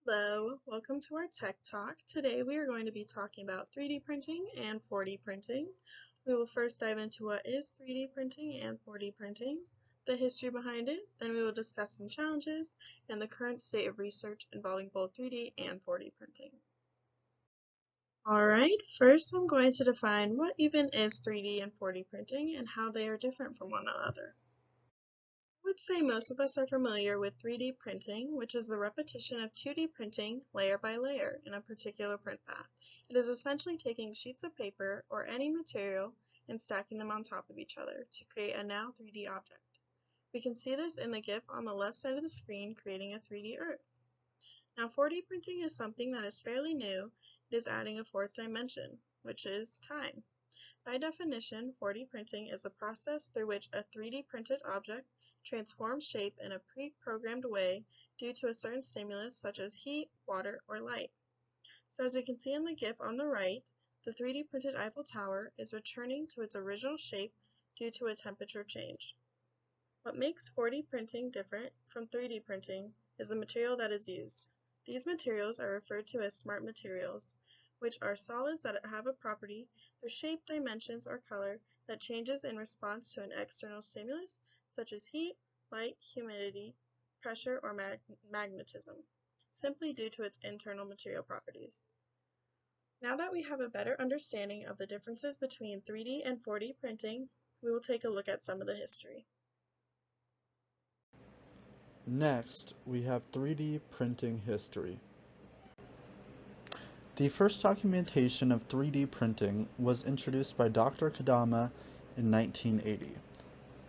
Hello, welcome to our Tech Talk. Today we are going to be talking about 3D printing and 4D printing. We will first dive into what is 3D printing and 4D printing, the history behind it, then we will discuss some challenges and the current state of research involving both 3D and 4D printing. Alright, first I'm going to define what even is 3D and 4D printing and how they are different from one another. I would say most of us are familiar with 3D printing, which is the repetition of 2D printing layer by layer in a particular print path. It is essentially taking sheets of paper or any material and stacking them on top of each other to create a now 3D object. We can see this in the GIF on the left side of the screen creating a 3D Earth. Now 4D printing is something that is fairly new. It is adding a fourth dimension, which is time. By definition, 4D printing is a process through which a 3D printed object transforms shape in a pre-programmed way due to a certain stimulus such as heat, water, or light. So as we can see in the GIF on the right, the 3D printed Eiffel Tower is returning to its original shape due to a temperature change. What makes 4D printing different from 3D printing is the material that is used. These materials are referred to as smart materials, which are solids that have a property, their shape, dimensions, or color that changes in response to an external stimulus, such as heat, light, humidity, pressure, or magnetism, simply due to its internal material properties. Now that we have a better understanding of the differences between 3D and 4D printing, we will take a look at some of the history. Next, we have 3D printing history. The first documentation of 3D printing was introduced by Dr. Kodama in 1980.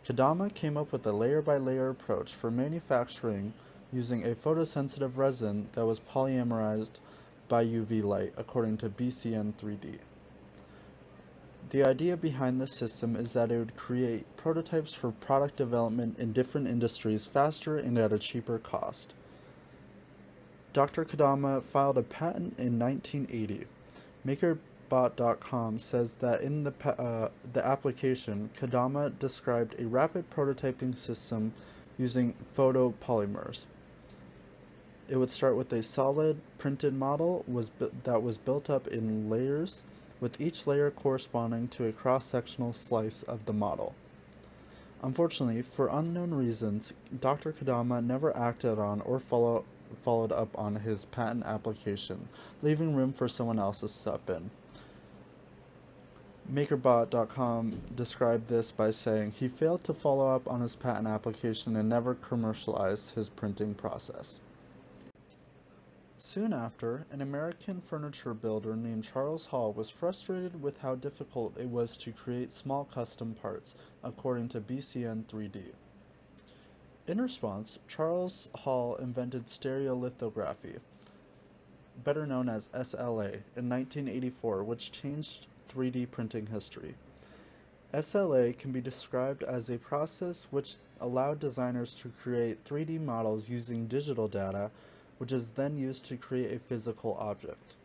Kodama came up with a layer-by-layer approach for manufacturing using a photosensitive resin that was polymerized by UV light, according to BCN 3D. The idea behind this system is that it would create prototypes for product development in different industries faster and at a cheaper cost. Dr. Kodama filed a patent in 1980. MakerBot.com says that in the application, Kodama described a rapid prototyping system using photopolymers. It would start with a solid printed model that was built up in layers, with each layer corresponding to a cross-sectional slice of the model. Unfortunately, for unknown reasons, Dr. Kodama never acted on or followed up on his patent application, leaving room for someone else to step in. MakerBot.com described this by saying he failed to follow up on his patent application and never commercialized his printing process. Soon after, an American furniture builder named Charles Hall was frustrated with how difficult it was to create small custom parts, according to BCN 3D. In response, Charles Hall invented stereolithography, better known as SLA, in 1984, which changed 3D printing history. SLA can be described as a process which allowed designers to create 3D models using digital data, which is then used to create a physical object.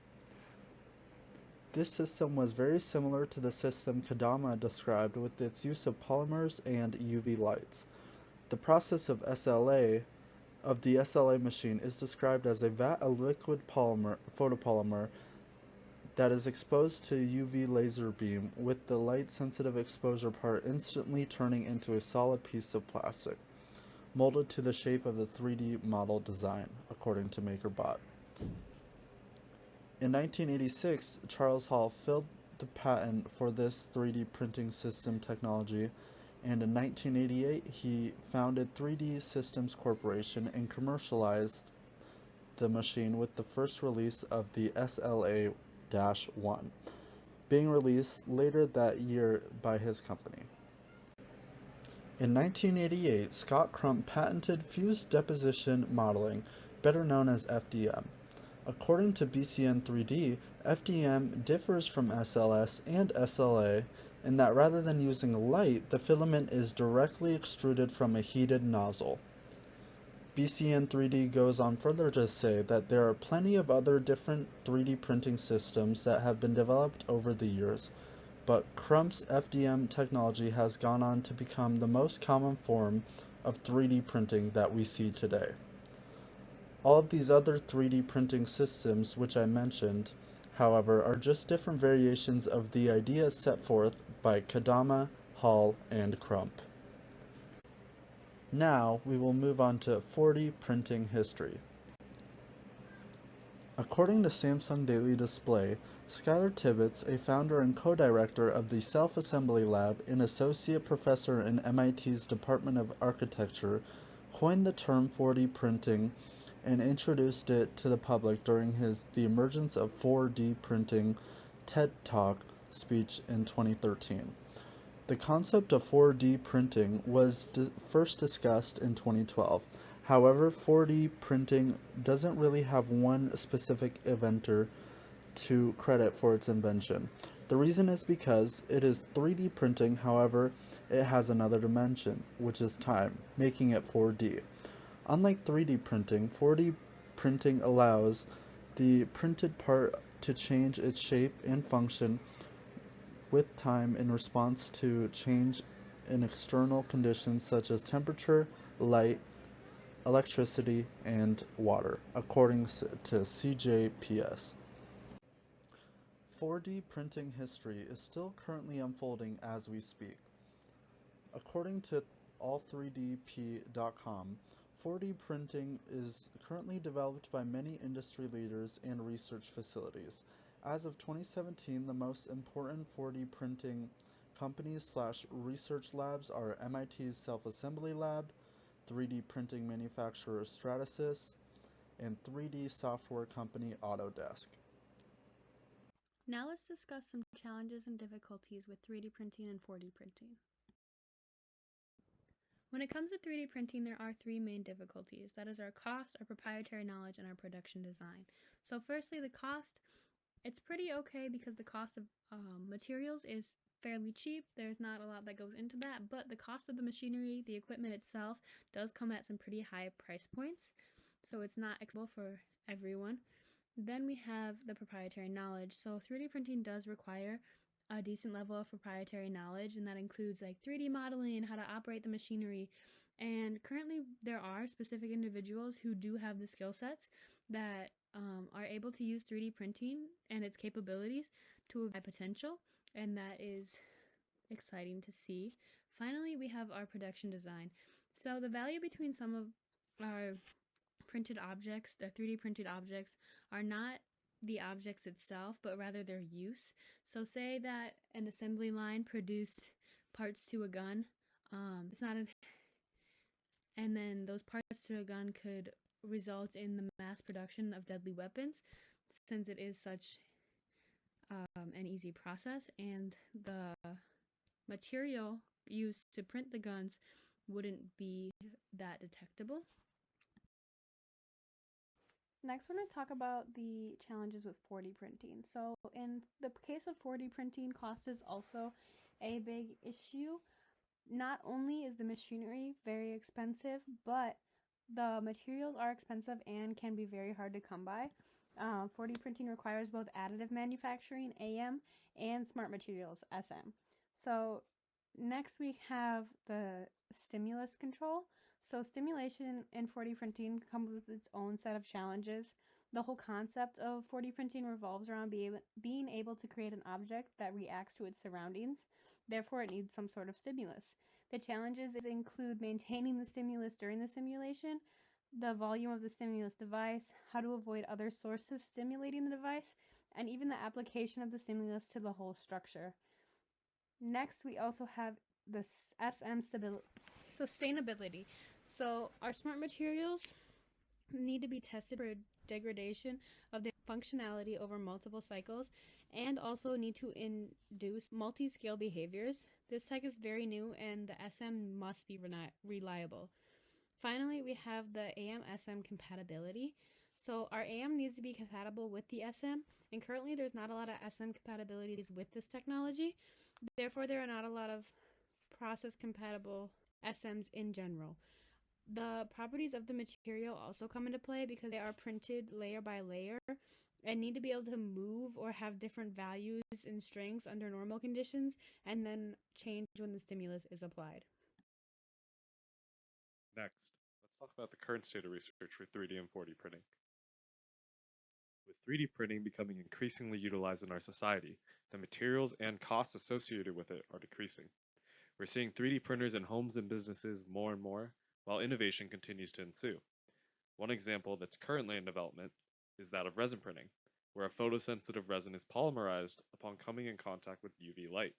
This system was very similar to the system Kodama described with its use of polymers and UV lights. The process of the SLA machine is described as a vat of liquid photopolymer that is exposed to UV laser beam, with the light-sensitive exposure part instantly turning into a solid piece of plastic, molded to the shape of the 3D model design, according to MakerBot. In 1986, Charles Hall filed the patent for this 3D printing system technology, and in 1988 he founded 3D Systems Corporation and commercialized the machine with the first release of the SLA-1, being released later that year by his company. In 1988, Scott Crump patented fused deposition modeling, better known as FDM. According to BCN 3D, FDM differs from SLS and SLA in that rather than using light, the filament is directly extruded from a heated nozzle. BCN 3D goes on further to say that there are plenty of other different 3D printing systems that have been developed over the years, but Crump's FDM technology has gone on to become the most common form of 3D printing that we see today. All of these other 3D printing systems which I mentioned, however, are just different variations of the ideas set forth by Kodama, Hall, and Crump. Now we will move on to 4D printing history. According to Samsung Daily Display, Skylar Tibbets, a founder and co-director of the Self-Assembly Lab and associate professor in MIT's Department of Architecture, coined the term 4D printing and introduced it to the public during his The Emergence of 4D Printing TED Talk speech in 2013. The concept of 4D printing was first discussed in 2012. However, 4D printing doesn't really have one specific inventor to credit for its invention. The reason is because it is 3D printing, however, it has another dimension, which is time, making it 4D. Unlike 3D printing, 4D printing allows the printed part to change its shape and function with time in response to change in external conditions such as temperature, light, electricity, and water, according to CJPS. 4D printing history is still currently unfolding as we speak. According to all3dp.com, 4D printing is currently developed by many industry leaders and research facilities. As of 2017, the most important 4D printing companies/research labs are MIT's Self-Assembly Lab, 3D printing manufacturer Stratasys, and 3D software company Autodesk. Now let's discuss some challenges and difficulties with 3D printing and 4D printing. When it comes to 3D printing, there are three main difficulties. That is our cost, our proprietary knowledge, and our production design. So firstly, the cost. It's pretty okay because the cost of materials is fairly cheap. There's not a lot that goes into that, but the cost of the machinery, the equipment itself, does come at some pretty high price points, so it's not accessible for everyone. Then we have the proprietary knowledge. So 3D printing does require a decent level of proprietary knowledge, and that includes like 3D modeling, how to operate the machinery. And currently there are specific individuals who do have the skill sets that are able to use 3D printing and its capabilities to a high potential, and that is exciting to see. Finally, we have our production design. So the value between some of our printed objects, the 3D printed objects, are not the objects itself, but rather their use. So say that an assembly line produced parts to a gun. And then those parts to a gun could result in the mass production of deadly weapons, since it is such an easy process, and the material used to print the guns wouldn't be that detectable. Next, we're going to talk about the challenges with 4D printing. So in the case of 4D printing, cost is also a big issue. Not only is the machinery very expensive, but the materials are expensive and can be very hard to come by. 4D printing requires both additive manufacturing, AM, and smart materials, SM. So next we have the stimulus control. So stimulation in 4D printing comes with its own set of challenges. The whole concept of 4D printing revolves around being able to create an object that reacts to its surroundings. Therefore, it needs some sort of stimulus. The challenges include maintaining the stimulus during the simulation, the volume of the stimulus device, how to avoid other sources stimulating the device, and even the application of the stimulus to the whole structure. Next, we also have the SM sustainability. So our smart materials need to be tested for degradation of their functionality over multiple cycles, and also need to induce multi-scale behaviors. This tech is very new, and the SM must be reliable. Finally, we have the AM-SM compatibility. So our AM needs to be compatible with the SM, and currently there's not a lot of SM compatibilities with this technology. Therefore, there are not a lot of process-compatible SMs in general. The properties of the material also come into play because they are printed layer by layer and need to be able to move or have different values and strengths under normal conditions, and then change when the stimulus is applied. Next, let's talk about the current state of research for 3D and 4D printing. With 3D printing becoming increasingly utilized in our society, the materials and costs associated with it are decreasing. We're seeing 3D printers in homes and businesses more and more, while innovation continues to ensue. One example that's currently in development is that of resin printing, where a photosensitive resin is polymerized upon coming in contact with UV light.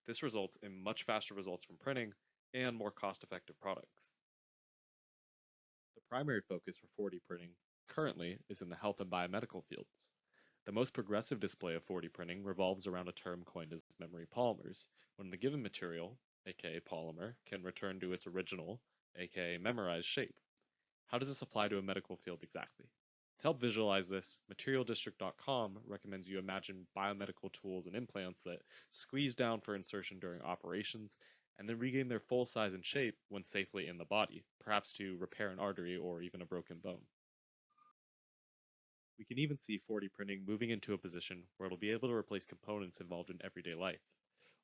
This results in much faster results from printing and more cost-effective products. The primary focus for 4D printing currently is in the health and biomedical fields. The most progressive display of 4D printing revolves around a term coined as memory polymers, when the given material, aka polymer, can return to its original, aka memorized shape. How does this apply to a medical field exactly? To help visualize this, MaterialDistrict.com recommends you imagine biomedical tools and implants that squeeze down for insertion during operations and then regain their full size and shape when safely in the body, perhaps to repair an artery or even a broken bone. We can even see 4D printing moving into a position where it'll be able to replace components involved in everyday life.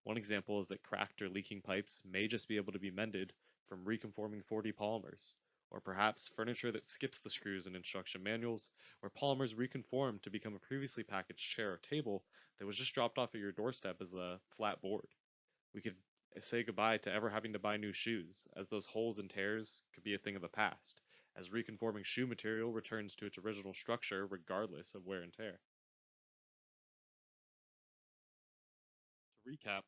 One example is that cracked or leaking pipes may just be able to be mended from reconforming 4D polymers, or perhaps furniture that skips the screws in instruction manuals, where polymers reconform to become a previously packaged chair or table that was just dropped off at your doorstep as a flat board. We could say goodbye to ever having to buy new shoes, as those holes and tears could be a thing of the past, as reconforming shoe material returns to its original structure regardless of wear and tear. To recap,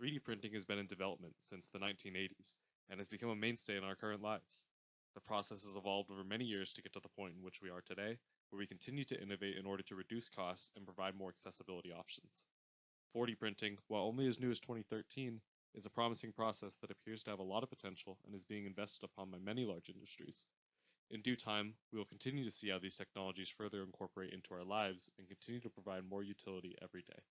3D printing has been in development since the 1980s and has become a mainstay in our current lives. The process has evolved over many years to get to the point in which we are today, where we continue to innovate in order to reduce costs and provide more accessibility options. 4D printing, while only as new as 2013, is a promising process that appears to have a lot of potential and is being invested upon by many large industries. In due time, we will continue to see how these technologies further incorporate into our lives and continue to provide more utility every day.